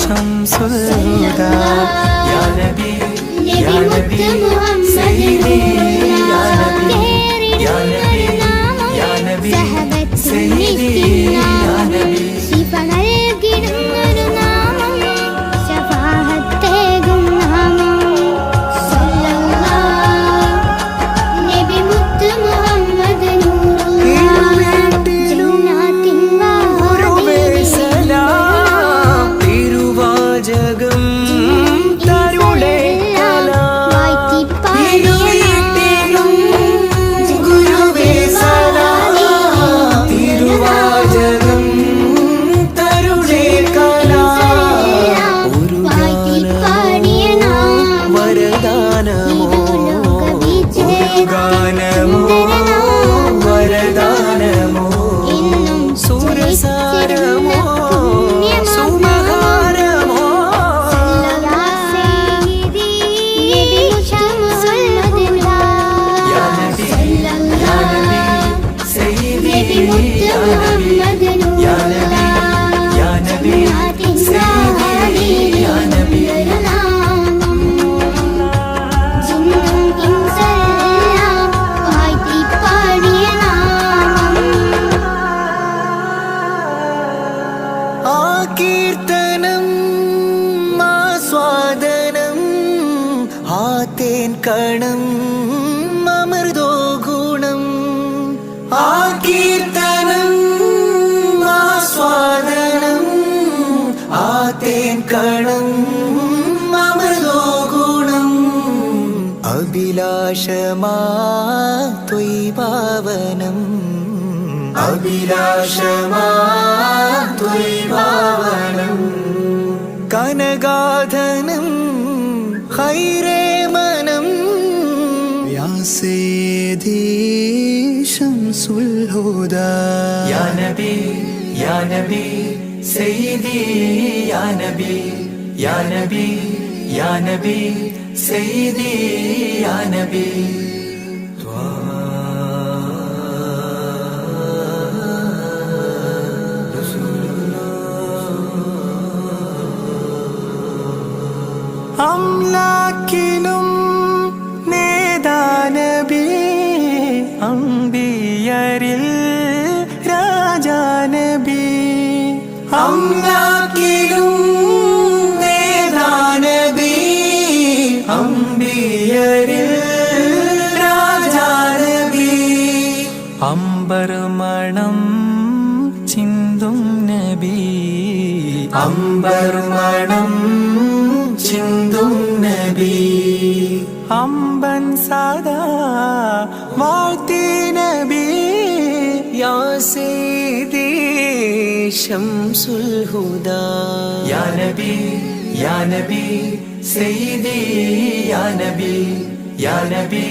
ശംസുൽ ഹുദാ യാ നബി യാ നബി സയ്യിദി യാ നബി യാ നബി യാ നബി സയ്യിദി യാ നബി കീർത്തനം ആസ്വാദനം ആതേൻ കണം അമൃതോ ഗുണം ആ കീർത്തനം ആസ്വാദനം ആതേൻ കണം അമൃതോ ഗുണം അഭിലാഷമാ ത്വൈഭാവനം അഭിലാഷമാ ത്വൈഭാവനം കനകാധനം ഖൈരേ മനം യാ സയ്യിദി ശംസുൽ ഹുദാ യാ നബി യാ നബി സയ്യിദി യാ നബി യാ നബി യാ നബി സയ്യിദി യാ നബി അംലാക്കിലും നേദാനബി അംബിയരിൽ രാജാനബി അംലാക്കിലും നേദാനബി അംബിയരിൽ രാജാനബി അംബർ മണം ചിന്തും നബി അംബർ മണം ചിന്തും നബി അമ്പൻ സദാ വാഴ്ത്തി നബി യാ സയ്യിദി ശംസുൽ ഹുദാ യാ നബി യാ നബി സയ്യിദി യാ നബി യാ നബി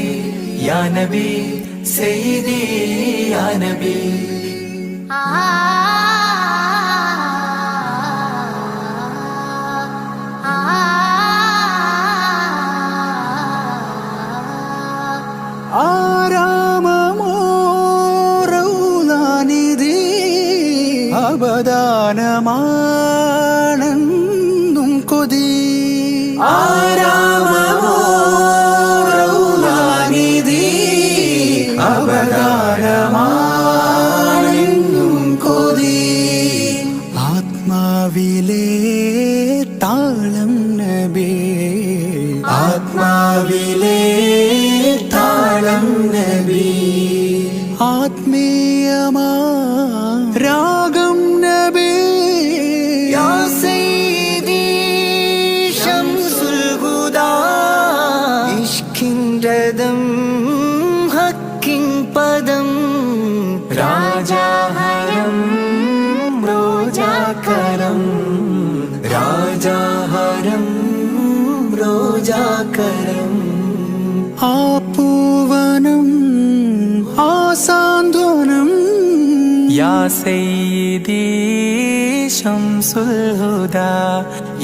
യാ നബി സയ്യിദി യാ നബി അവദാനമാണെന്നും കൊതി ആരാമമോ റൗളാനിധി അവദാനമാണെന്നും കൊതി ആത്മാവിലെ താളം നബി ആത്മാവിലെ താളം നബി ആത്മീയമാ രാഗം നബി യാ സയ്യിദി ശംസുൽ ഹുദാ ഇഷ്കിൻ രഥം ഹക്കിൻ പദം രാജാഹരം റോജാകരം രാജാഹരം റോജാകരം ആ പൂവനം ആ സാന്ത്വനം യാ സയ്യിദി ശംസുൽ ഹുദാ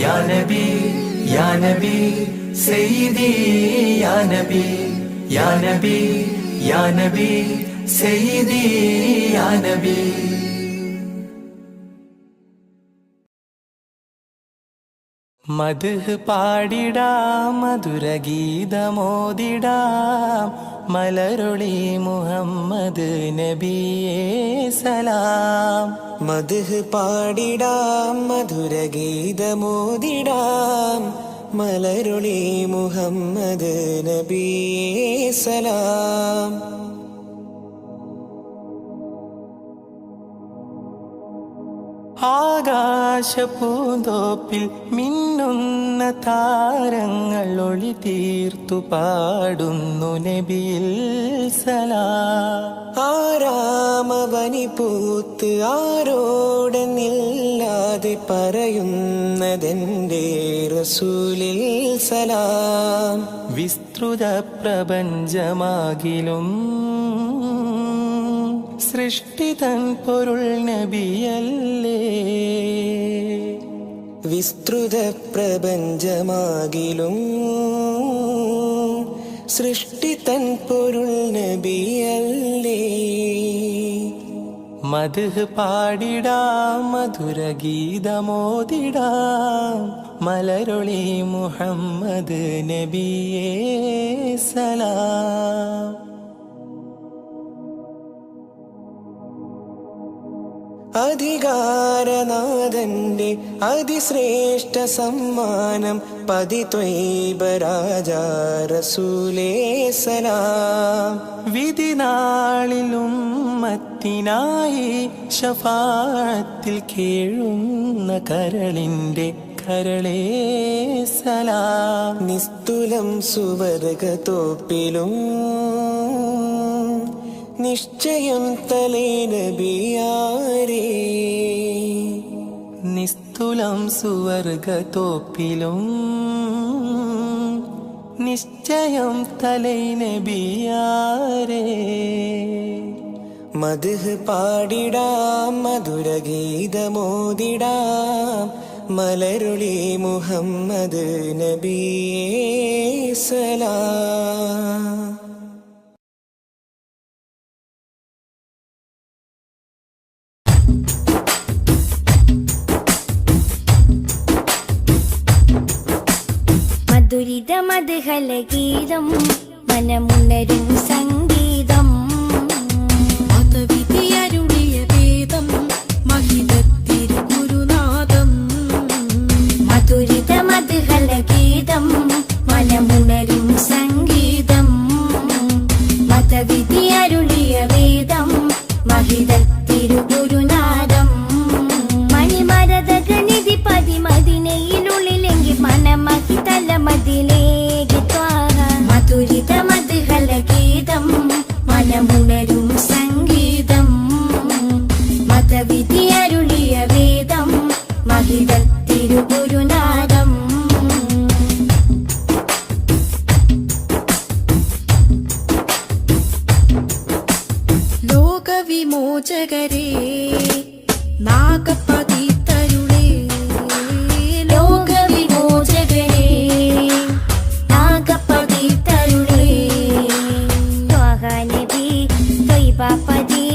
യാ നബി യാ നബി സയ്യിദി യാ നബി യാ നബി യാ നബി സയ്യിദി യാ നബി മദ്ഹ് പാടിടാം മധുരഗീതമോദിടാം മലരൊളി മുഹമ്മദ് നബിയേ സലാം. മദ്ഹ് പാടിടാം മധുരഗീതമോദിടാം മലരൊളി മുഹമ്മദ് നബിയേ സലാം. ആകാശപൂന്തോപ്പിൽ മിന്നുന്ന താരങ്ങൾ ഒളി തീർത്തു പാടുന്നു നബിയിൽ സലാം. ആരാമവനി പൂത്ത് ആരോടെന്നില്ലാതെ പറയുന്നതെന്റെ റസൂലിൽ സലാം. വിസ്തൃത പ്രപഞ്ചമാകിലും സൃഷ്ടിതൻ പൊരുൾ നബിയല്ലേ. വിസ്തൃത പ്രപഞ്ചമാകിലും സൃഷ്ടിതൻ പൊരുൾ നബിയല്ലേ. മദ്ഹ് പാടിടാം മധുരഗീതമോദിടാം മലരൊളി മുഹമ്മദ് നബിയേ സലാം. അധികാരനാഥന്റെ അതിശ്രേഷ്ഠ സമ്മാനം പതിത്വൈബ രാജാ റസൂലേ സലാം. വിധിനാളിലും ഉമ്മത്തിനായി ശഫാഅത്തിൽ കേഴുന്ന കരളിന്റെ കരളേ സലാം. നിസ്തുലം സുവർഗത്തോപ്പിലും നിശ്ചയം തലേ നബിയാരേ. നിസ്തുലം സുവർഗത്തോപ്പിലും നിശ്ചയം തലൈ നബിയാരേ. മദ്ഹ് പാടിടാം മധുരഗീതമോദിടാം മലരുളി മുഹമ്മദ് നബിയേ സലാം. ദുരിത മദ്ഹലഗീതം മനമുണരും സംഗീതം മതവിധിയരുളിയ വേദം മഹിതത്തിരുഗുരുനാഥം. മധുരിത മദ്ഹലഗീതം മനമുണരും സംഗീതം മതവിധിയരുളിയ വേദം മഹിതത്തിരുഗുരുനാഥം. മണിമരതകനിധി പതിമതിനയിലുള്ളിലെങ്കിൽ മനമഹി തലമതിലേക്ക് ത്വാഹ. മധുരിത മദ്ഹലഗീതം മനമുണരും സംഗീതം മതവിധി അരുളിയ വേദം മഹിതത്തിരുഗുരുനാഥം. ലോകവിമോചകരേ നാഗപതിതരുളേ. ലോകവിമോചകരേ നാഗപതിതരുളേ. ത്വാഹ നബി ത്വയ്ബപതി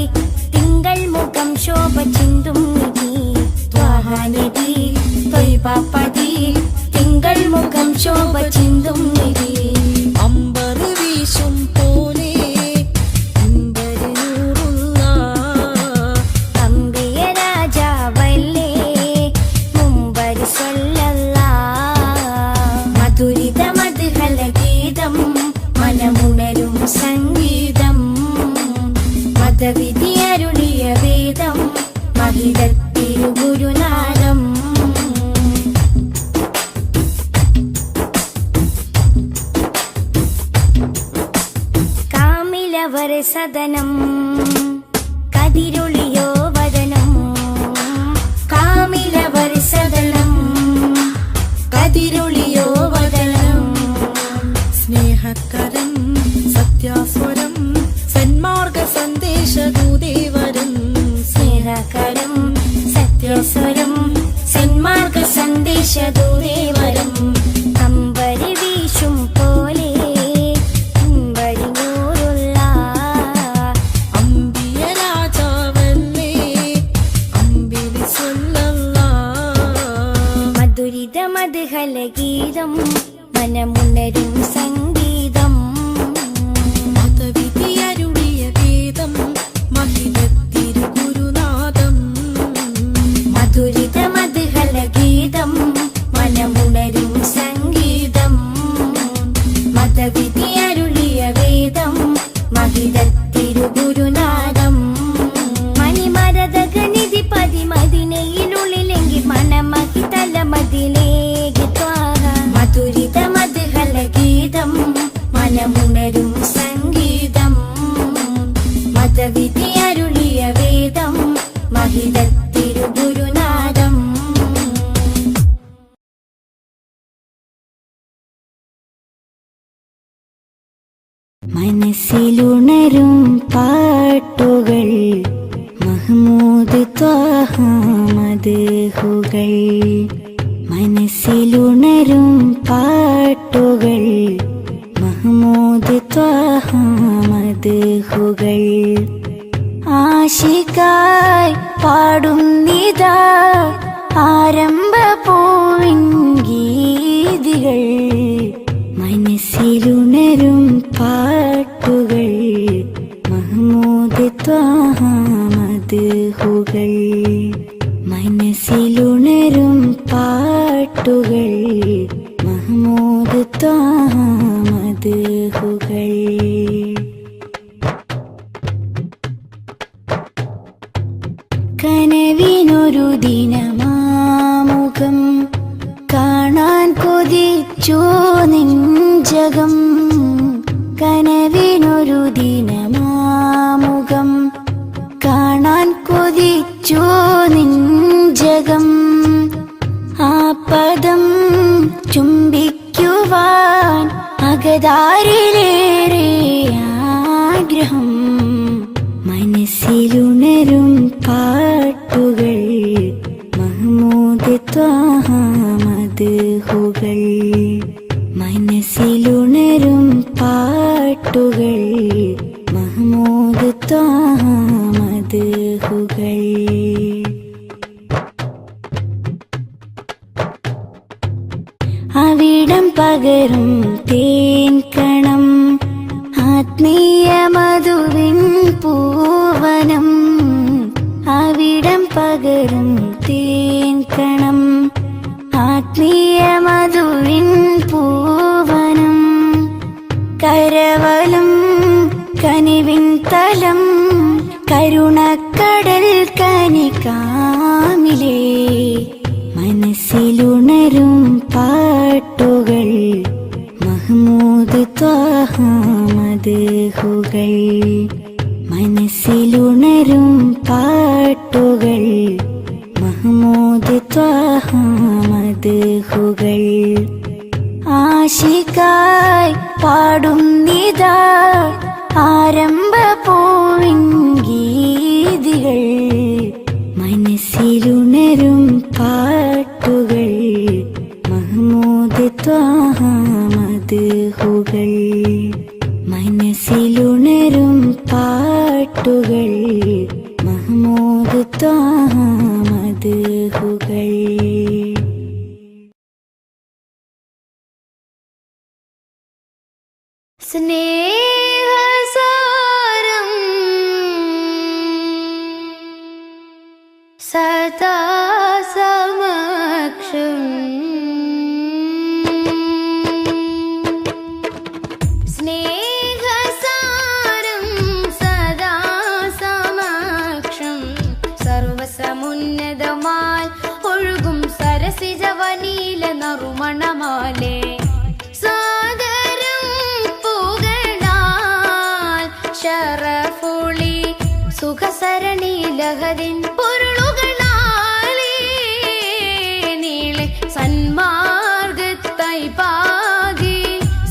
തിങ്കൾ മുഖം ശോഭ ചിന്തും നിധി. ത്വാഹ നബി ത്വയ്ബപതി തിങ്കൾ മുഖം ശോഭ ചിന്തും നിധി. അമ്പർ വീശും പോലെ അമ്പര് നൂറുള്ള അമ്പിയ രാജാവല്ലേ മുമ്പര് സ്വല്ലല്ലാഹ്. മധുരിത മദ്ഹലഗീതം മനമുണരും സംഗീതം മതവിധി അരുളിയ വേദം മഹിതത്തിരുഗുരുനാഥം. കാമിലവർ സദനം കതിരൊളിയോ വദനം. കാമിലവർ സദനം കതിരൊളിയോ വദനം. സ്നേഹകരം സത്യാസ്വരം സന്മാർഗ സന്ദേശദൂതേവരം. സ്നേഹകരം സത്യസ്വരം സന്മാർഗ സന്ദേശദൂതേവരം. അമ്പരി വീശും പോലെ അമ്പരി നൂറുള്ള അമ്പിയ രാജാവല്ലേ അമ്പിളി സ്വല്ലല്ലാഹ്. മധുരിത മദ്ഹലഗീതം മനമുണരും സംഗീതം മതവിധിയരുളിയ വേദം മഹിതത്തിരുഗുരുനാദം മധുരിത മദ്ഹലഗീതം മനമുണരും സംഗീതം മതവിധിയരുളിയ വേദം മഹിതത്തിരുഗുരുനാദം മണിമരതകനിധി പതിമതിനയിലുള്ളിലെങ്കിൽ മനമഹി തലമതിലേക്ക് ത്വാഹ മധുരിത മദ്ഹലഗീതം മനമുണരും സംഗീതം മതവിധി അരുളിയ വേദം മഹിതത്തിരുഗുരുനാദം മനസ്സിലുണരും പാട്ടുകൾ മഹ്മൂദ് ത്വാഹ മദ്ഹുകൾ മനസ്സിലുണരും പാട്ടുകൾ മഹ്മൂദ് ത്വാഹ മദ്ഹുകൾ ആശിക്കായി പാടുന്നിതാ ആരംഭ പൂവിൻ ഗീതികൾ മനസ്സിലുണരും പാട്ടുകൾ മഹ്മൂദ് ത്വാഹ മദ്ഹുകൾ മനസ്സിലുണരും പാട്ടുകൾ മഹ്മൂദ് ത്വാഹ മദ്ഹുകൾ കനവിനൊരു ദിനമാമുഖം കാണാൻ കൊതിച്ചു നെഞ്ചകം കനവിനൊരു ദിനമാമുഖം കാണാൻ കൊതിച്ചു നെഞ്ചകം ആ പദം ചുംബിക്കുവാൻ അകതാരിലേറെ ആഗ്രഹം മനസ്സിലുണരും പാട്ടുകൾ മഹ്മൂദ് ത്വാഹ മദ്ഹുകൾ മനസ്സിലുണരും പാട്ടുകൾ മഹ്മൂദ് ത്വാഹ മദ്ഹുകൾ അവിടം പകരും തേൻ കണം ആത്മീയ മധുവിൻ പൂവനം അവിടം പകരും തേൻ കണം ആത്മീയ മധുവിൻ പൂവനം കരവലും കനിവിൻ തലം കരുണക്കടൽ കനികാമിലേ മനസ്സിലുണരും പാട്ടുകൾ മഹ്മൂദ് ത്വാഹ മദ്ഹുകൾ മനസ്സിലുണരും പാട്ടുകൾ മഹ്മൂദ് ത്വാഹ മദ്ഹുകൾ ആശിക്കായി പാടുന്നിതാ ആരംഭ പൂവിൻ ഗീതികൾ മനസ്സിലുണരും പാട്ടുകൾ മഹ്മൂദ് ത്വാഹ മദ്ഹുകൾ മനസ്സിലുണരും പാട്ടുകൾ മഹ്മൂദ് ത്വാഹ മദ്ഹുകൾ സ്നേഹസാരം സദാ സമക്ഷം സ്നേഹസാരം സദാ സമക്ഷം സർവസമുന്നതമായി ഒഴുകും സരസിജവനീല നറുമണമാലേ ശരഫുളി സുഖസരണി ലഹരിൻ പൊരുളുകളാലേ നീളെ സന്മാർഗത്തായി പാകി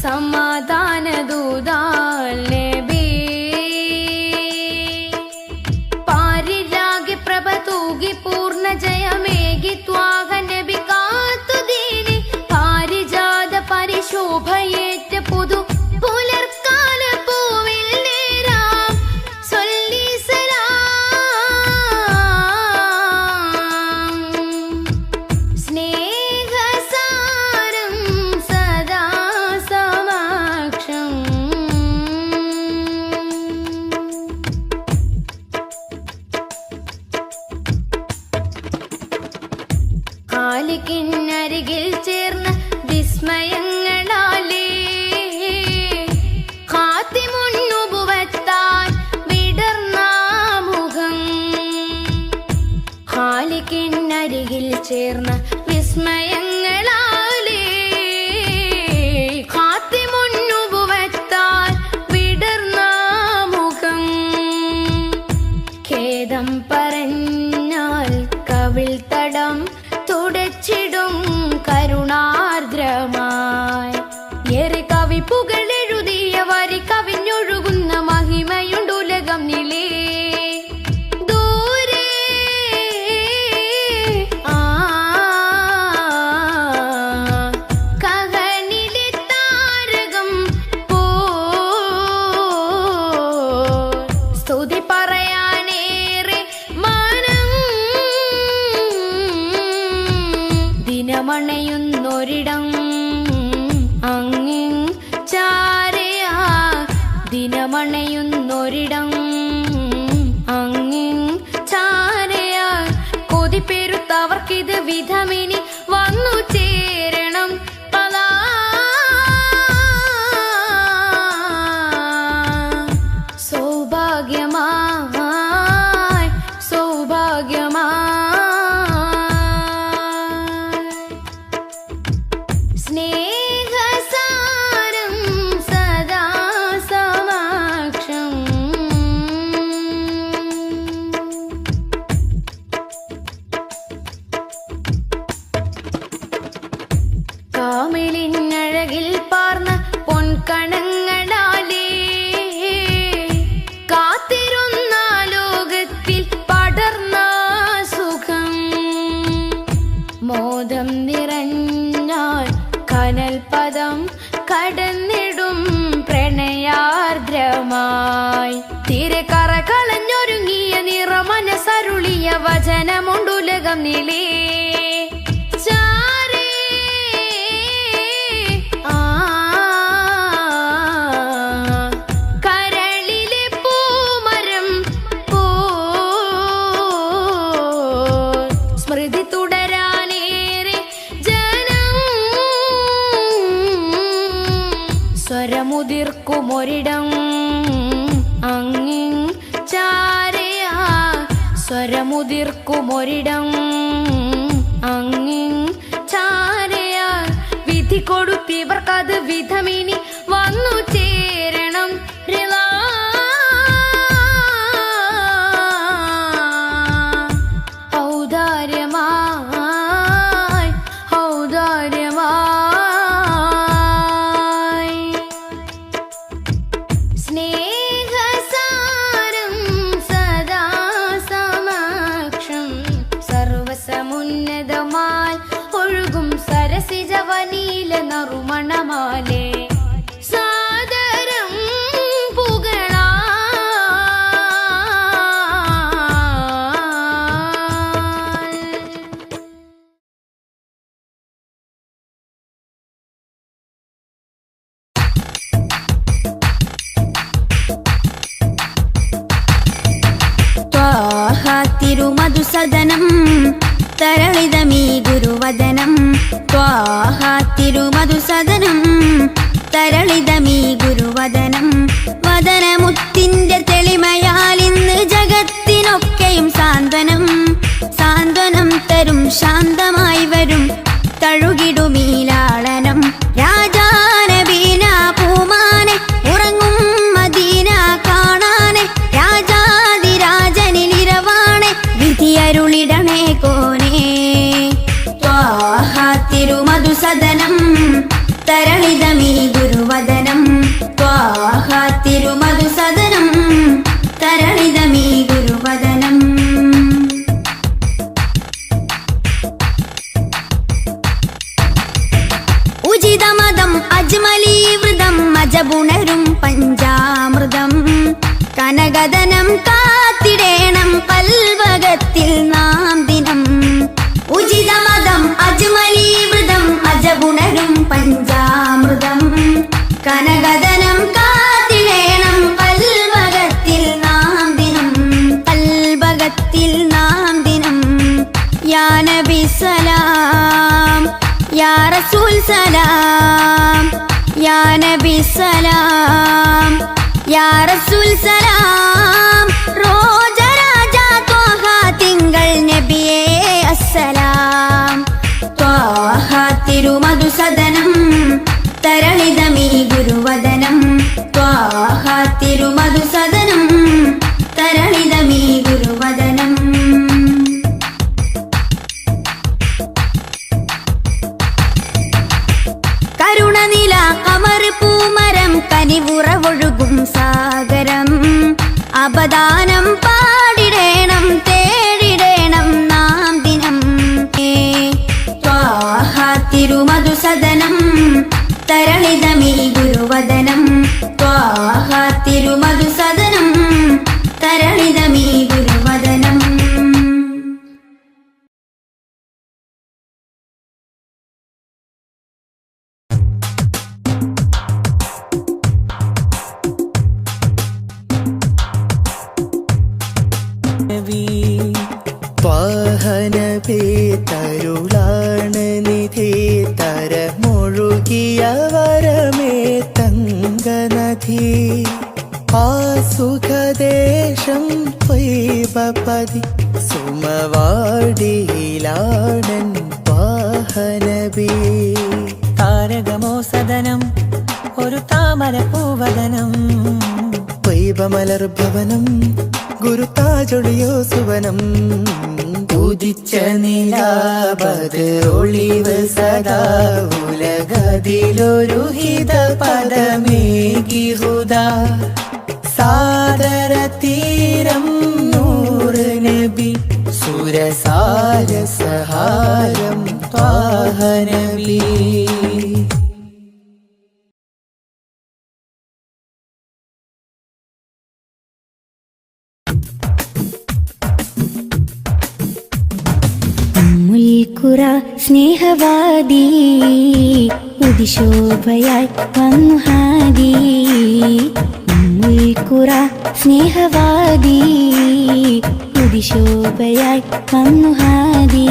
സമാധാന ദൂതാൽ നബി പാരിരാഗി പ്രഭ തൂകി പൂർണ്ണ ജയമേകി ത്വാഹ നബി കാത്തു ദീനി പാരിജാത പരിശോഭയേറ്റ പുതു പുലർക്കാല പൂവിൽ നേരാം സൊല്ലി സലാം ദിനമണയുന്നൊരിടം അങ്ങിങ് ചാരയാ ദിനമണയുന്നൊരിടം അങ്ങിങ് ചാരയാ കൊതിപ്പെരുത്തവർക്കിത് വിധമിനി വന്നു ചേരണം പലാ സൗഭാഗ്യമായി സൗഭാഗ്യമായി സ്നേഹസാരം സദാ സമക്ഷം കാമിലിനഴകിൽ പാർന്ന പൊൻകണങ്ങളാലേ കാത്തിരുന്ന ലോകത്തിൽ പടർന്ന സുഖം മോദം നിറഞ്ഞാൽ കനൽ പദം കടന്നിടും പ്രണയാർദ്രമായി തീരെ കറ കളഞ്ഞൊരുങ്ങിയ നിറമനസരുളിയ വചനമുണ്ടുലകം നിലേ ചാരേ ആ കരളിലെ പൂമരം പോ സ്മൃതി തുടരാനേറെ ജനം സ്വരമുതിർക്കുമൊരിടം അങ്ങിങ് ചാരയാ സ്വരമുതിർക്കുമൊരിടം അങ്ങിങ് ചാരയാ വിധി കൊടുത്തിവർക്കത് വിധമിനി വന്നു ചേരണം റിലാ ഔദാര്യമായി ഔദാര്യമായി സ്നേഹസാരം സദാ സമക്ഷം സർവസമുന്നതമായി ഒഴുകും സരസിജവനീല നറുമണമാലേ സാദരം പുകളാ തിരുമധുസദനം തരളിതമീ ഗുരുവദനം തിരുമധുസദനം തരളിതമീ ഗുരുവദനം വദനമുത്തിന്റെ തെളിമയാൽ ഇന്ന് ജഗത്തിനൊക്കെയും സാന്ത്വനം സാന്ത്വനം തരും ശാന്തമായി വരും തഴുകിടുമീലാളനം രാജാനബീന പൂമാനെ ഉറങ്ങും മദീന കാണാനെ രാജാതിരാജനിലിരവാണെ വിധിയരുളിടണേ കോനേ തിരുമധുസദനം തരളിതമീ ഗുരുവദനം തിരുമധുസദനം തരളിതമീ ഗുരുവദനം ഉചിതമതം അജ്മലീവൃതം അജബുണരും പഞ്ചാമൃതം കനകദനം കാത്തിടേണം കൽവകത്തിൽ നാം ദിനം ഉചിതമതം അജ്മലീവൃതം അജബുണരും പഞ്ചാമൃതം കനകദനം കാത്തിടേണം കൽവകത്തിൽ നാം ദിനം കൽവകത്തിൽ നാം ദിനം യാ നബി സലാം യാ റസൂൽ സലാം യാ നബി സലാം യാ റസൂൽ സലാം റോജരാജ ത്വാഹ തിങ്കൾ നബിയേ അസ്സലാം ത്വാഹ തിരുമധുസദനം തരളിതമീ ഗുരുവദനം ത്വാഹ തിരുമധുസദനം തരളിതമീ ഗുരുവദനം കരുണനില കമർ പൂമരം കനിവുറവൊഴുകും സാഗരം അപദാനം പാടിടേണം തേടിടേണം നാം ദിനം തിരുമധുസദനം തരളിതമീ ഗുരുവദനം തിരുമധുസദനം തരളിതമീ ഗുരുവദനം പതി സുമവാടിയിലാടൻ വാഹനബി. താരകമോ സദനം ഒരു താമര പൂവദനം, വൈവമലർഭവനം ഗുരുതാജൊളിയോ സുവനം. ഉദിച്ച നിലാപത് ഒളിവ് സദാ ഉലകതിലൊരു ഹിത പദമേകി ഹുദാ. സാദര തീരം നൂറ് നബി സുരസാര സഹാരം ത്വാഹ നബി. മുൽക്കുറ സ്നേഹവാദി ഉദിശോഭയായി വന്നു ഹാദി. മുൽക്കുറ സ്നേഹവാദി ഉദിശോഭയായി വന്നു ഹാദി.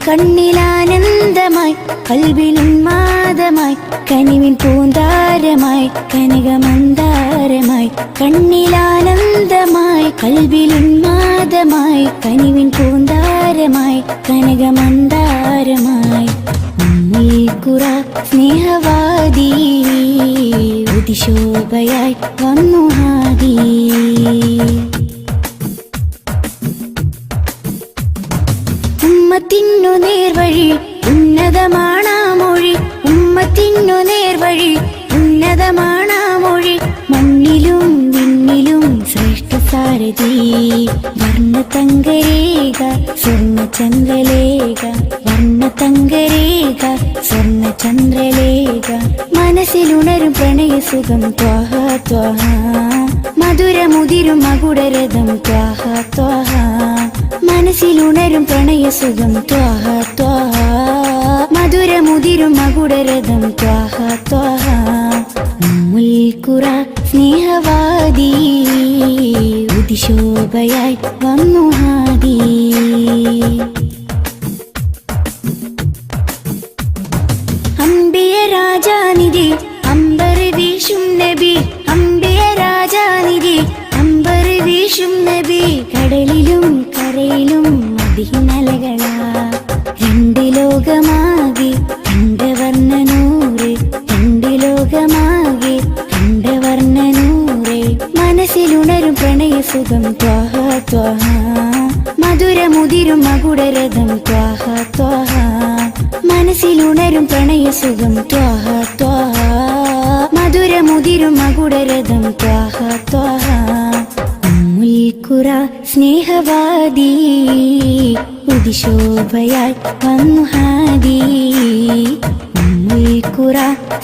കണ്ണിലാനന്ദമായി കൽബിലുന്മാദമായി കനിവിൻ പൂന്താരമായി കനകമന്ദാരമായി. കണ്ണിലാനന്ദമായി കൽബിലുന്മാദമായി കനിവിൻ പൂന്താരമായി കനകമന്ദാരമായി. മുൽക്കുറ സ്നേഹവാദി ഉദിശോഭയായി വന്നു ഹാദി. ഉമ്മത്തിനു നേർവഴി ഉന്നതമാണാ മൊഴി, ഉമ്മത്തിനു നേർവഴി ഉന്നതമാണാ മൊഴി. മണ്ണിലും വിണ്ണിലും ശ്രേഷ്ഠ സാരഥി വർണ്ണതങ്കരേഖ സ്വർണ്ണചന്ദ്രലേഖ. വർണ്ണതങ്കരേഖ സ്വർണ്ണചന്ദ്രലേഖ. മനസ്സിലുണരും പ്രണയസുഖം ത്വാഹ ത്വാഹ. മധുരമുതിരും മകുടരഥം ത്വാഹ ത്വാഹ. മനസ്സിലുണരും പ്രണയസുഖം ത്വാഹ ത്വാഹ. മധുരമുതിരും മകുടരഥം ത്വാഹ ത്വാഹ. മുൽക്കുറ സ്നേഹവാദി ഉദിശോഭയായി വന്നു ഹാദി. അംബിയ രാജാനിധി അമ്പർ വീശും നബി. അംബിയ രാജാനിധി അമ്പർ വീശും നബി. കടലിലും കരയിലും അതിനലകളാ. രണ്ട് ലോകമാകെ കണ്ടവർണ്ണനൂറ്. രണ്ട് ലോകമാകെ കണ്ടവർണ്ണനൂറ്. മനസ്സിലുണരും പ്രണയസുഖം ത്വാഹ ത്വാഹ. മധുരമുതിരും മകുടരഥം ത്വാഹ ത്വാഹ. മനസ്സിലുണരും പ്രണയസുഖം ത്വാഹ ത്വാഹ. മധുരമുതിരും മകുടരഥം ത്വാഹ ത്വാഹ. മുൽക്കുറ സ്നേഹവാദി ഉദിശോഭയായി വന്നു ഹാദി. മുൽക്കുറ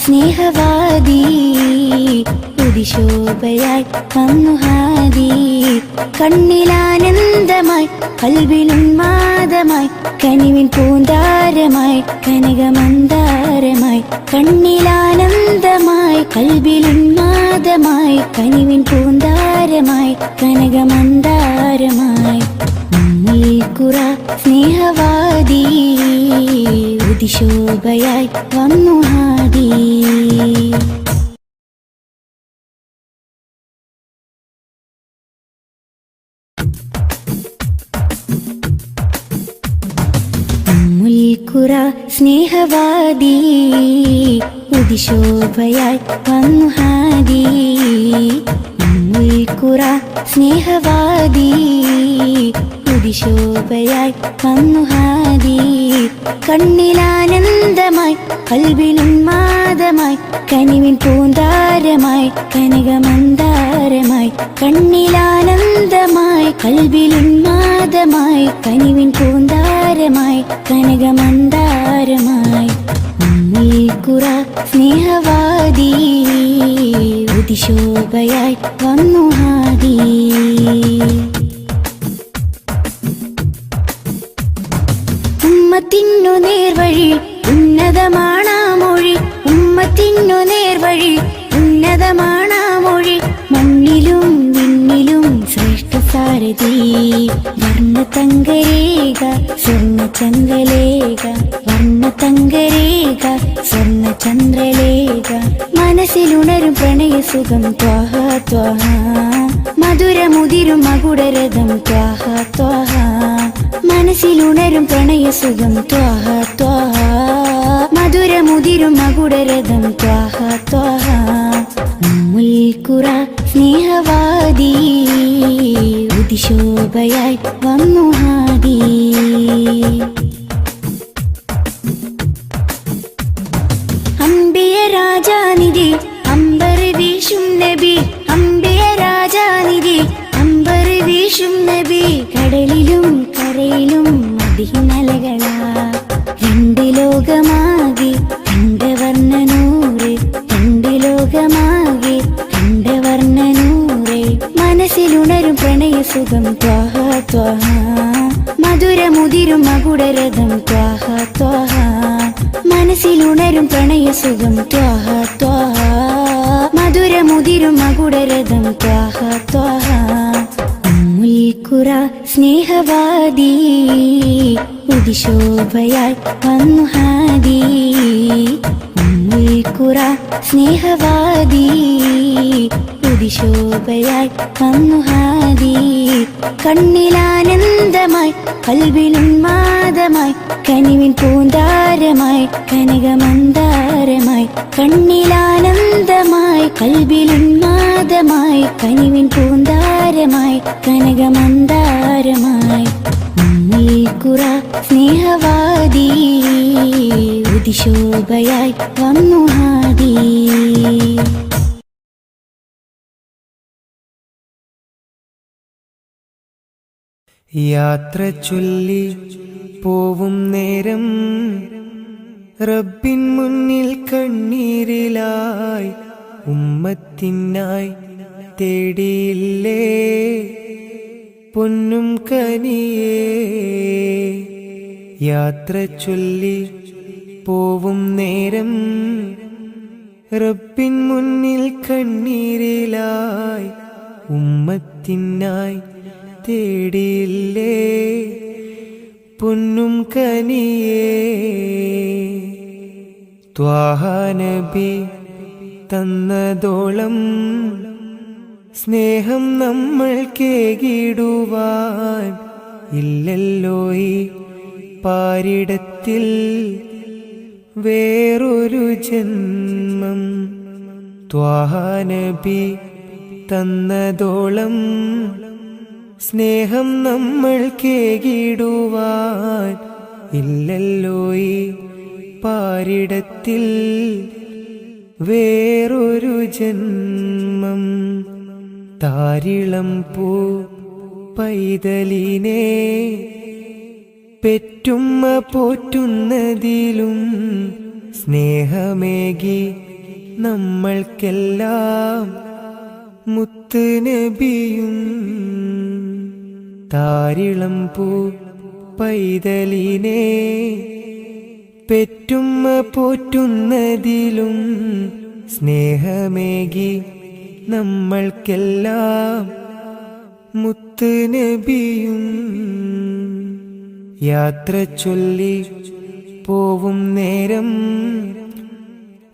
സ്നേഹവാദി ഉദിശോഭയായി വന്നു ഹാദി. കണ്ണിലാനന്ദമായി കൽബിലുന്മാദമായി കനിവിൻ പൂന്താരമായി കനകമന്ദാരമായി. കണ്ണിലാനന്ദമായി കൽബിലുന്മാദമായി കനിവിൻ പൂന്താരമായി കനകമന്ദാരമായി. മുൽക്കുറ സ്നേഹവാദി ഉദിശോഭയായി വന്നു ഹാദി. മുൽക്കുറ സ്നേഹവാദി ഉദിശോഭയായി വന്നു ഹാദി. മുൽക്കുറ സ്നേഹവാദി ഉദിശോഭയായി വന്നു ഹാദി. കണ്ണിലാനന്ദമായി കൽബിലുന്മാദമായി കനിവിൻ പൂന്താരമായി കനകമന്ദാരമായി. കണ്ണിലാനന്ദമായി കൽബിലുന്മാദമായി കനിവിൻ പൂന്താരമായി കനകമന്ദാരമായി. മുൽക്കുറ സ്നേഹവാദി ഉദിശോഭയായി വന്നു ഹാദി. ഉമ്മത്തിനു നേർവഴി ഉന്നതമാണാ മൊഴി, ഉമ്മത്തിനു നേർവഴി ഉന്നതമാണാ മൊഴി. മണ്ണിലും വിണ്ണിലും ശ്രേഷ്ഠ സാരഥി വർണ്ണതങ്കരേഖ സ്വർണ്ണചന്ദ്രലേഖ. വർണ്ണതങ്കരേഖ സ്വർണ്ണചന്ദ്രലേഖ. മനസ്സിലുണരും പ്രണയസുഖം ത്വാഹ ത്വാഹ. മധുരമുതിരും മകുടരഥം ത്വാഹ ത്വാഹ മനസ്സിലുണരും പ്രണയസുഖം ത്വാഹ ത്വാഹ മധുരമുതിരും മകുടരഥം ത്വാഹ ത്വാഹ ഉമ്മുൽ ഖുറ സ്നേഹവാദി ഉദിശോഭയായി വന്നു ഹാദി അംബിയ രാജാനിധി അമ്പർ വീശും നബി അംബിയ രാജാനിധി അമ്പർ വീശും നബി കടലിലും കരയിലും മദീനലകളാ രണ്ട് ലോകമാകെ കണ്ടവർണ്ണനൂറ് രണ്ട് ലോകമാകെ കണ്ടവർണ്ണനൂറ് മനസ്സിലുണരും പ്രണയസുഖം ത്വാഹ ത്വാഹ മധുരമുതിരും മകുടരഥം ത്വാഹ ത്വാഹ മനസ്സിലുണരും പ്രണയസുഖം ത്വാഹ ത്വാഹ മധുരമുതിരും മകുടരഥം ത്വാഹ ത്വാഹ ഉമ്മുൽ ഖുറ സ്നേഹവാദി ഉദിശോഭയായി വന്നു ഹാദി ഉമ്മുൽ ഖുറ സ്നേഹവാദി ഉദിശോഭയായി വന്നു ഹാദി കണ്ണിലാനന്ദമായി കൽവിലുന്മാദമായി കനിവിൻ പൂന്താരമായി കനകമന്ദാരമായി കണ്ണിലാനന്ദമായി കൽവിലുന്മാദമായി കനിവിൻ പൂന്താരമായി കനകമന്ദാരമായി ഉമ്മുൽ ഖുറ സ്നേഹവാദി ഉദിശോഭയായി വന്നു ഹാദി യാത്ര ചൊല്ലി പോവും നേരം റബ്ബിൻ മുന്നിൽ കണ്ണീരിലായി ഉമ്മത്തിനായി തേടിയില്ലേ പൊന്നും കനിയേ യാത്ര ചൊല്ലി പോവും നേരം റബ്ബിൻ മുന്നിൽ കണ്ണീരിലായി ഉമ്മത്തിനായി തേടിയില്ലേ പൊന്നും കനിയേ ത്വാഹ നബി തന്നതോളം സ്നേഹം നമ്മൾ കേകിടുവാൻ ഇല്ലല്ലോ ഈ പാരിടത്തിൽ വേറൊരു ജന്മം ത്വാഹ നബി തന്നതോളം സ്നേഹം നമ്മൾ കേകിടുവാൻ ഇല്ലല്ലോ ഈ പാരിടത്തിൽ വേറൊരു ജന്മം താരിളം പൂ പൈതലിനെ പെറ്റുമ്മ പോറ്റുന്നതിലും സ്നേഹമേകി നമ്മൾക്കെല്ലാം മുത്ത് നബിയും താരിളം പൂ പൈതലിനെ പെറ്റുമ്മ പോറ്റുന്നതിലും സ്നേഹമേകി നമ്മൾക്കെല്ലാം മുത്ത് നബിയും യാത്ര ചൊല്ലി പോവും നേരം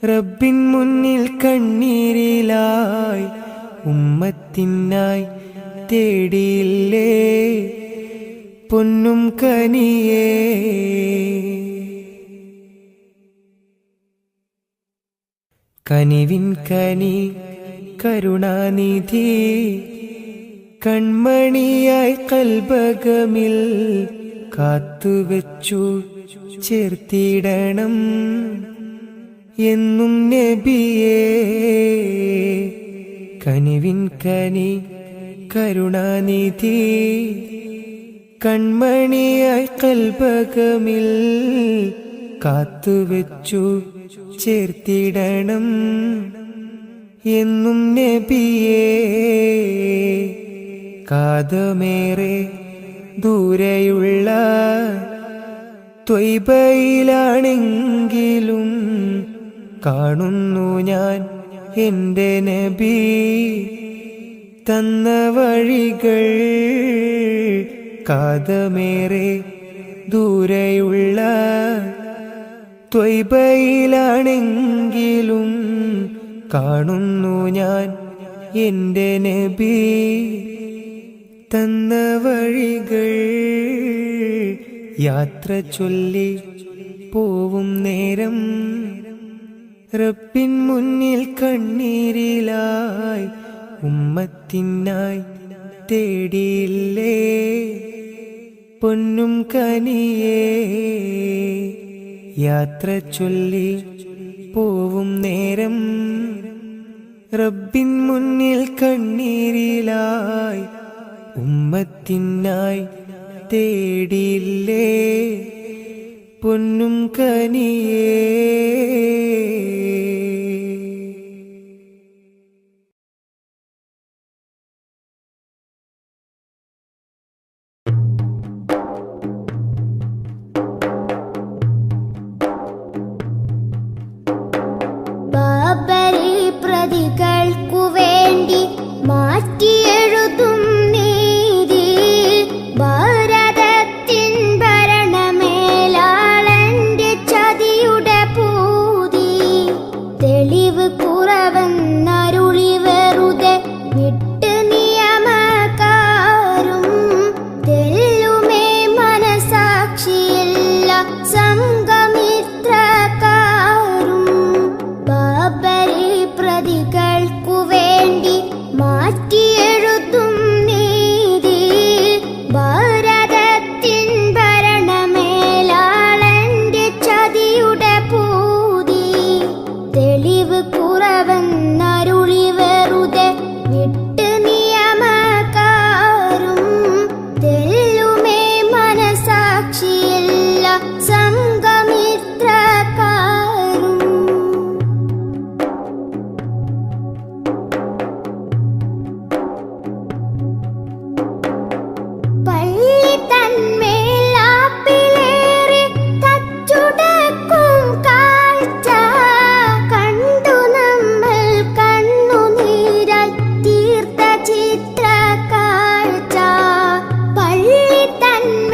റബ്ബിൻ മുന്നിൽ കണ്ണീരിലായി ഉമ്മത്തിനായി തേടിയില്ലേ പൊന്നും കനിയേ കനിവിൻ കനി കരുണാനിധി കൺമണിയായി കൽബകമിൽ കാത്തുവെച്ചു ചേർത്തിടണം എന്നും നബിയേ കനിവിൻ കനി കരുണാനിധി കൺമണിയായി കൽബകമിൽ കാത്തുവെച്ചു ചേർത്തിടണം എന്നും നബിയേ കാതമേറെ ദൂരെയുള്ള ത്വയ്ബയിലാണെങ്കിലും കാണുന്നു ഞാൻ എൻ്റെ നബി തന്ന വഴികൾ കാതമേറെ ദൂരെയുള്ള ത്വയ്ബയിലാണെങ്കിലും കാണുന്നു ഞാൻ എൻ്റെ നബി തന്ന വഴികൾ യാത്ര ചൊല്ലി പോവും നേരം റബ്ബിൻ മുന്നിൽ കണ്ണീരിലായി ഉമ്മത്തിനായി തേടിയില്ലേ പൊന്നും കനിയേ യാത്ര ചൊല്ലി പോവും നേരം റബ്ബിൻ മുന്നിൽ കണ്ണീരിലായി ഉമ്മത്തിനായി തേടിയില്ലേ പൊന്നും കനിയേ. ബാബരി പ്രതികൾക്കു വേണ്ടി മാറ്റിയെഴുതും നീതി ഭാരതത്തിൻ ഭരണമേലാളന്റെ ചതിയുടെ പൂതി തെളിവ് കുറവെന്നരുളി വെറുതെ വിട്ട് നിയമക്കാരും തെല്ലുമേ മനസാക്ഷിയില്ല സംഘമിത്രക്കാരും ബാബരി പ്രതികൾക്കു വേണ്ടി മാറ്റിയെഴുതും നീതി ഭാരതത്തിൻ ഭരണമേലാളന്റെ ചതിയുടെ പൂതി തെളിവ് കുറവെന്നരുളി വെറുതെ വിട്ട് നിയമക്കാരും തെല്ലുമേ മനസാക്ഷിയില്ല സംഘമിത്രക്കാരും. പള്ളി തന്മേലാപ്പിലേറി തച്ചുടക്കും കാഴ്ച കണ്ടു നമ്മൾ കണ്ണുനീരാൽ തീർത്ത ചിത്രക്കാഴ്ച. പള്ളി തന്മേലാപ്പിലേറി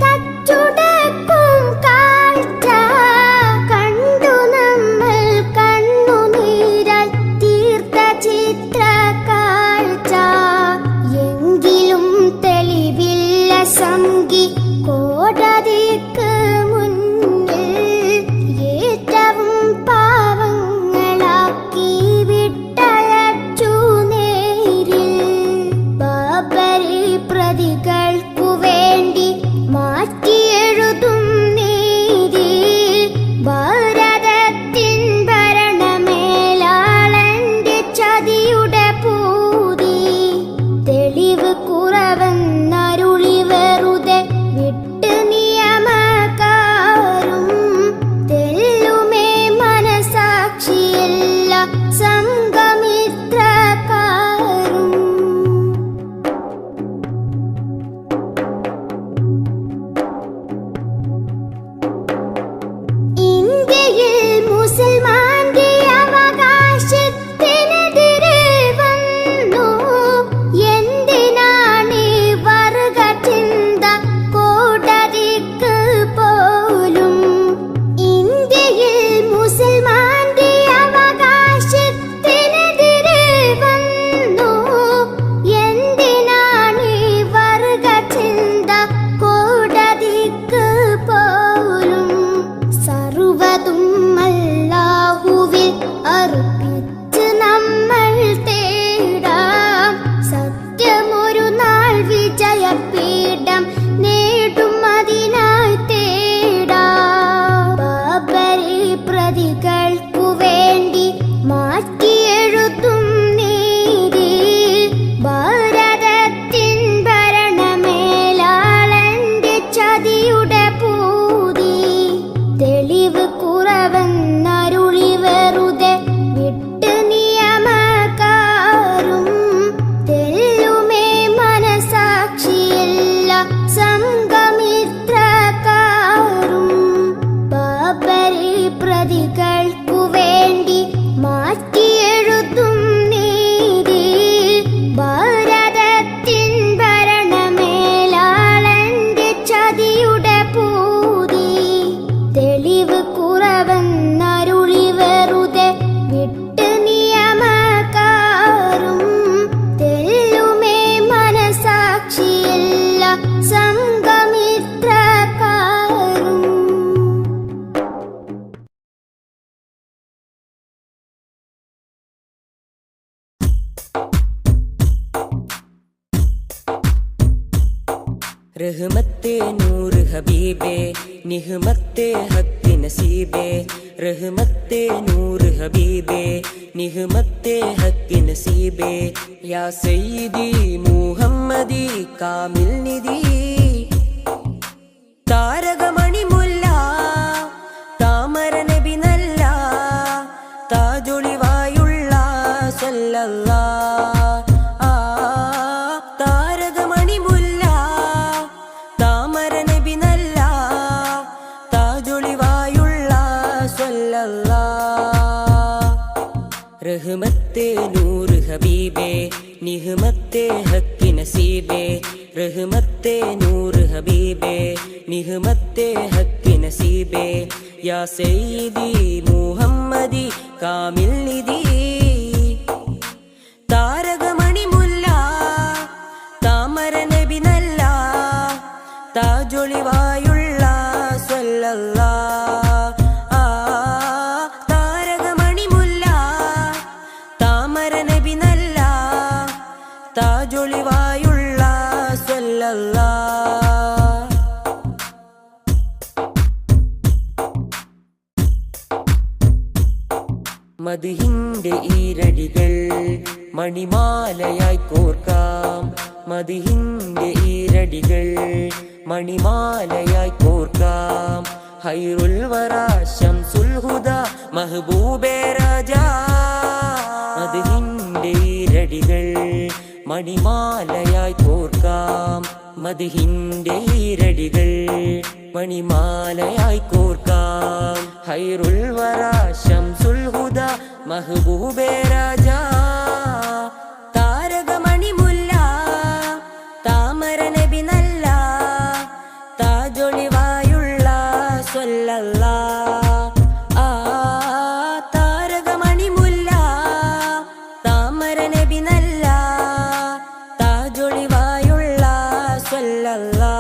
തച്ചുടക്കും കാഴ്ച കണ്ടു നമ്മൾ കണ്ണുനീരാൽ തീർത്ത ചിത്രക്കാഴ്ച. എങ്കിലും തെളിവില്ല സംഗി കോടതിക്ക് മുന്നിൽ ഏറ്റവും പാവങ്ങളാക്കി വിട്ടയച്ചു നേരിൽ ബാബരി പ്രതികൾക്കു വേണ്ടി മാറ്റിയെഴുതും നീതി ഭാരതത്തിൻ ഭരണമേലാളന്റെ ചതിയുടെ പൂതി തെളിവ് കുറവെന്നരുളി വെറുതെ വിട്ട് നിയമക്കാരും തെല്ലുമേ മനസാക്ഷിയില്ല സംഘമിത്രക്കാരും. ഇന്ത്യയിൽ മുസൽമാന്റെ അവകാശത്തിനെതിരെ വന്നു എന്തിനാണീ വർഗ ചിന്ത കോടതിക്ക് പോലും. ഇന്ത്യയിൽ മുസൽമാന്റെ അവകാശത്തിനെതിരെ വന്നു എന്തിനാണീ വർഗ ചിന്ത കോടതിക്ക് പോലും. സർവ്വതും അല്ലാഹുവിൽ അർപ്പിച്ച് നമ്മൾ തേടാം സത്യമൊരു നാൾ വിജയപീഠം നേടും അതിനായി തേടാം ബാബരി പ്രതികൾക്കു വേണ്ടി മാറ്റിയെഴുതും നീതി ഭാരതത്തിൻ ഭരണമേലാളന്റെ ചതിയുടെ പൂതി തെളിവ് കുറവെന്നരുളി വെറുതെ വിട്ട് നിയമക്കാരും തെല്ലുമേ മനസാക്ഷിയില്ല സംഘമിത്രക്കാരും ബാബരി പ്രതികൾക്കു വേണ്ടി മാറ്റിയെഴുതും നീതി ഭാരതത്തിൻ ഭരണമേലാളന്റെ ചതിയുടെ പൂതി തെളിവ് കുറവെന്നരുളി വെറുതെ വിട്ട് നിയമ റഹ്മത്തെ നൂറ് ഹബീബേ നിഹ്മത്തെ ഹക്ക് നസീബേ റഹ്മത്തെ നൂറ് ഹബീബേ നിഹ്മത്തെ ഹക്ക് നസീബേ യാ സയ്യിദി മുഹമ്മദി കാമിൽ നിധി താരകമണി മുല്ല താമര നബി നല്ല താജൊളിവായുള്ള സല്ലല്ലാ താരകമണി മുല്ല താമര നബി നല്ല താജൊളിവായുള്ള സല്ലല്ലാ റഹ്മത്തെ നൂറ് ഹബീബേ നിഹ്മത്തെ ഹക്ക് നസീബേ റഹ്മത്തെ നൂറ് ഹബീബേ നിഹ്മത്തെ ഹക്ക് നസീബേ യാ സയ്യിദി മുഹമ്മദി കാമിൽ നിധി താരകമണി മുല്ല താമര നബി നല്ല താജൊളിവായുള്ള സല്ലല്ലാ താരകമണി മുല്ല താമര നബി നല്ല താജൊളിവായുള്ള സല്ലല്ലാ മദ്ഹിന്റെ ഈരടികൾ മണിമാലയായി കോർക്കാം മദ്ഹിന്റെ ഈരടികൾ മണിമാലയായി കോർക്കാം ഹൈറുൽ വറാ ശംസുൽ ഹുദാ മഹബൂബേ രാജാ മദ്ഹിന്റെ ഈരടികൾ മണിമാലയായി കോർക്കാം മദ്ഹിന്റെ ഈരടികൾ മണിമാലയായി കോർക്കാം ഹൈറുൽ വറാ ശംസുൽ ഹുദാ മഹബൂബേ രാജാ താരകമണി മുല്ല താമര നബി നല്ല താജൊളിവായുള്ള സല്ലല്ലാ താരകമണി മുല്ല താമര നബി നല്ല താജൊളിവായുള്ള സല്ലല്ലാ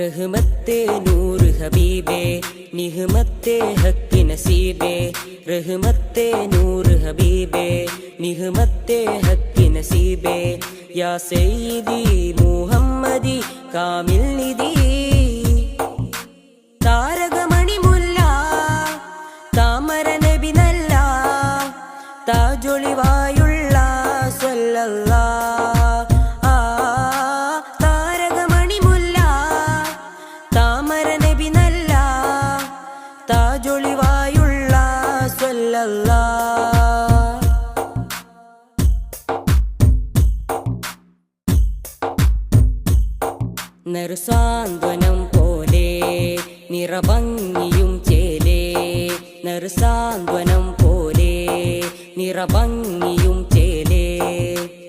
റഹ്മത്തെ നൂറ് ഹബീബേ നിഹ്മത്തെ ഹക്ക് നസീബേ റഹ്മത്തെ നൂറ് ഹബീബേ നിഹ്മത്തെ ഹക്ക് നസീബേ യാ സയ്യിദി മുഹമ്മദി കാമിൽ നിധി താരകമണി മുല്ല താമര നബി നല്ല താജൊളിവായുള്ള സല്ലല്ലാ താരകമണി മുല്ല താമര നബി നല്ല താജൊളിവായുള്ള സല്ലല്ലാ നറുസാന്ത്വനം പോലെ നിറഭംഗിയും ചേലേ നറുസാന്ത്വനം പോലെ നിറഭംഗിയും ചേലേ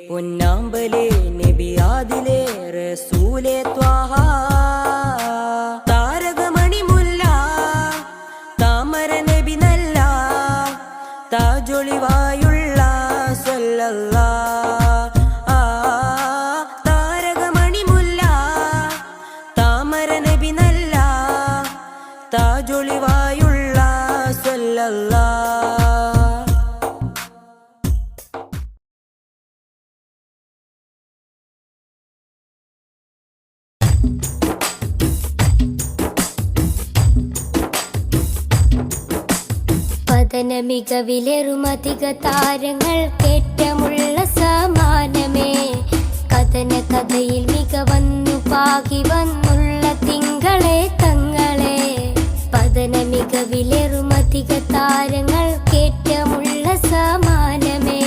പൊന്നാമ്പലേ നബിയാദിലേ റസൂലേ ത്വാഹ താരകമണി മുല്ല താമര നബി നല്ല താജൊളിവായുള്ള സല്ലല്ലാ താരകമണി മുല്ല താമര നബി നല്ല താജൊളിവായുള്ള സല്ലല്ലാ പതന മികവിലേറുമധിക താരങ്ങൾ കേറ്റമുള്ള സമാനമേ കഥന കഥയിൽ മികവന്നു പാകി വന്നുള്ള തിങ്കളെ തങ്ങളെ പതന മികവിലേറുമധിക താരങ്ങൾ കേറ്റമുള്ള സമാനമേ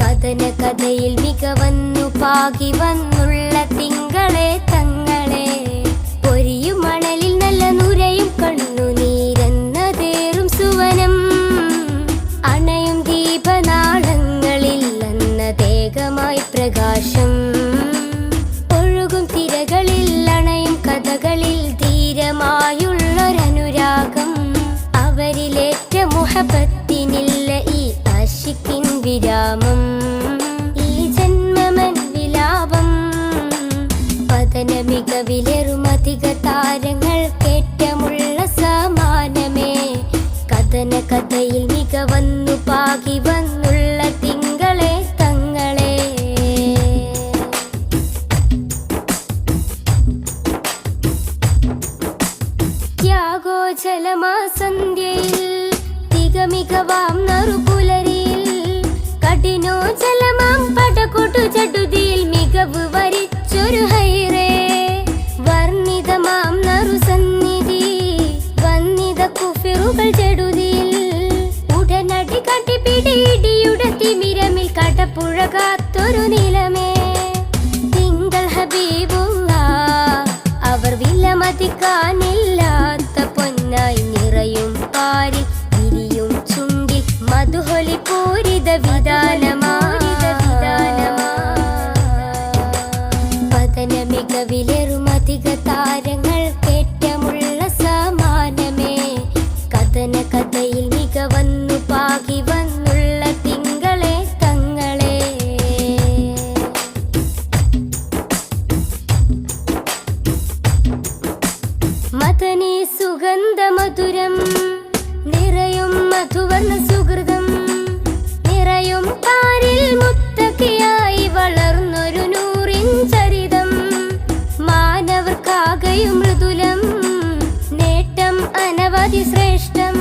കഥന കഥയിൽ മികവന്നു പാകി വന്നുള്ള തിങ്കളെ തങ്ങളെ പൊരിയും മണലിൽ നല്ല നുരയും കണ്ണുനീരെന്നതേറും സുവനം അണയും ദീപനാളങ്ങളിൽ അന്നതേകമായി പ്രകാശം ഒഴുകും തിരകളിൽ അണയും കഥകളിൽ ധീരമായുള്ളൊരനുരാഗം അവരിലേറ്റ മുഹബത്തിനില്ല ഈ ആശിക്കിൻ വിരാമം ഈ ജന്മമൻ വിലാപം പതന മികവിലേറുമധിക താരങ്ങൾ കേറ്റമുള്ള സമാനമേ കഥന കഥയിൽ മികവന്നു പാകി വന്നുള്ള തിങ്കളെ തങ്ങളെ ത്യാഗോജലമാ സന്ധ്യയിൽ തികമികവാം നറുപുലരിയിൽ കഠിനോജലമാം പടകൊട്ടു ചടുതിയിൽ മികവ് വരിച്ചൊരു ഹൈറേ വർണ്ണിതമാം നറുസന്നിധി വന്നിത കുഫിറുകൾ ചെടുതിയിൽ ഉടനടി കട്ടിപ്പിടിയിടിയുടെ തിമിരമിൽ കടപ്പുഴ കാത്തൊരു നിലമേ തിങ്കൾ ഹബീബുള്ള അവർ വിലമതിക്കാനില്ലാത്ത പൊന്നായി നിറയും പാരിൽ വിരിയും ചുണ്ടിൽ മധുഹൊലി പൂരിത വിധാനമാ പതന മികവിലെറുമധിക താരങ്ങൾ കേറ്റമുള്ള സമാനമേ കഥന കഥയിൽ മികവന്നു പാകി വന്നുള്ള തിങ്കളെ തങ്ങളെ മദനീ സുഗന്ധ മധുരം നിറയും മധുവർണ്ണ സുഹൃതം നിറയും പാരിൽ മുത്തക്കിയായി വളർന്നൊരു നൂറിൻ ചരിതം മാനവർക്കാകയും മൃദുലം നേട്ടം അനവധി ശ്രേഷ്ഠം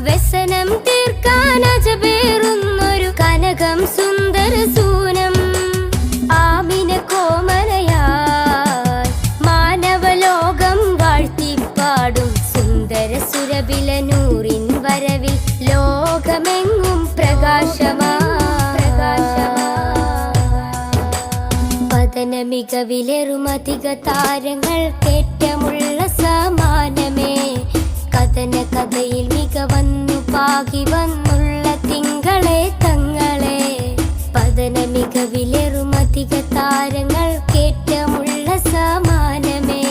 വ്യസനം തീർക്കാൻ അജബേറുന്നൊരു കനകം സുന്ദര സൂനം ആമിന കോമലയായി മാനവലോകം വാഴ്ത്തിപ്പാടും സുന്ദര സുരബില നൂറിൻ വരവിൽ ലോകമെങ്ങും പ്രകാശമാ പതന മികവിലെറുമധിക താരങ്ങൾ കേറ്റമുള്ള സമാനമേ കഥന കഥയിൽ മികവന്നു പാകി വന്നുള്ള തിങ്കളെ തങ്ങളെ പതന മികവിലെറുമധിക താരങ്ങൾ കേറ്റമുള്ള സമാനമേ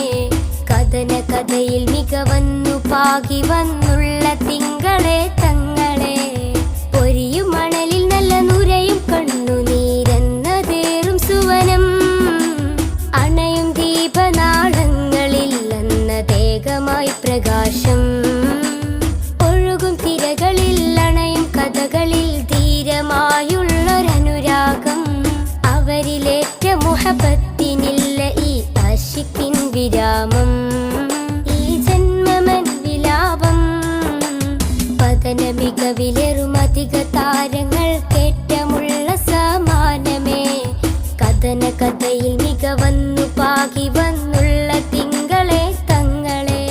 കഥന കഥയിൽ മികവന്നു പാകി വന്നുള്ള തിങ്കളെ തങ്ങളെ പൊരിയും മണലിൽ നല്ല നുരയും കണ്ണുനീരെന്നതേറും സുവനം അണയും ദീപനാളങ്ങളിൽ അന്നതേകമായി പ്രകാശം ഒഴുകും തിരകളിൽ അണയും കഥകളിൽ ധീരമായുള്ളൊരനുരാഗം അവരിലേറ്റ മുഹബത്തിനില്ല ഈ ആശിക്കിൻ വിരാമം ഈ ജന്മമൻ വിലാപം പതന മികവിലെറുമധിക താരങ്ങൾ കേറ്റമുള്ള സമാനമേ കഥന കഥയിൽ മികവന്നു പാകി വന്നുള്ള തിങ്കളെ തങ്ങളെ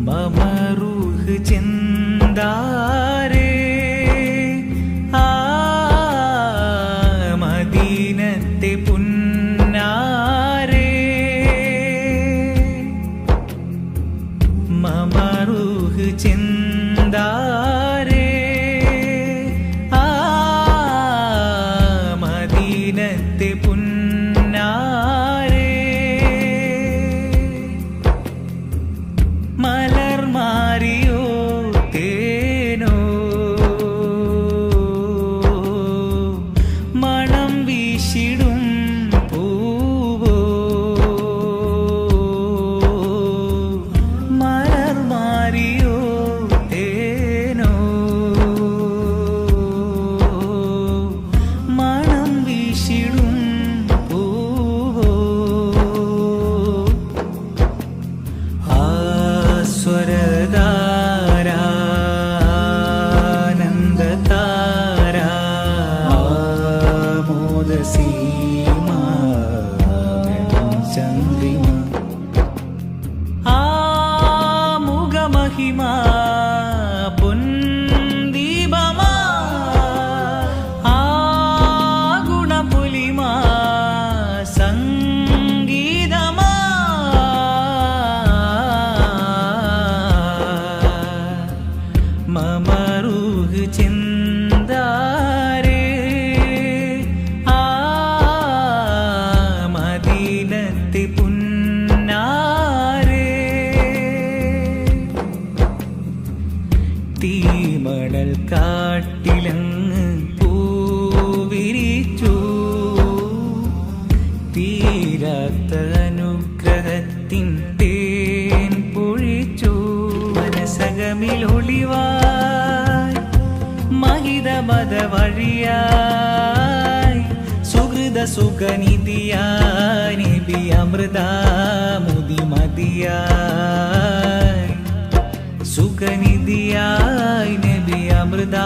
മമറൂഹ് ചെന്താരേ മദീനത്തെ പുന്നാരേ മമറൂഹ് ചെന്താരേ മദീനത്തെ പുന്നാരേ മലർ മാറിയോ തേനോ മണം വീശിടും പൂവോ മലർ മാറിയോ തേനോ മണം വീശിടും പൂവോ സ്വരധാരാനന്ദതാര ആമോദസീമ ചന്ദ്രിമ ആമുഖമഹിമ പൊൻദീപമാ ആഗുണപുലിമ സംഗീതമാ മമറൂഹ് ചെന്താരേ മദീനത്തെ പുന്നാരേ തീമണൽ കാട്ടിലങ്ങ് പൂവിരിച്ചു തീരാത്ത അനുഗ്രഹത്തിൻ തേൻ പൊഴിച്ചു മനസകമിൽ ഒളിവാ മത വഴിയായി സുഹൃത സുഖനിധിയായി നബി അമൃത മുദിമതിയായി സുഖനിധിയായി നബി അമൃത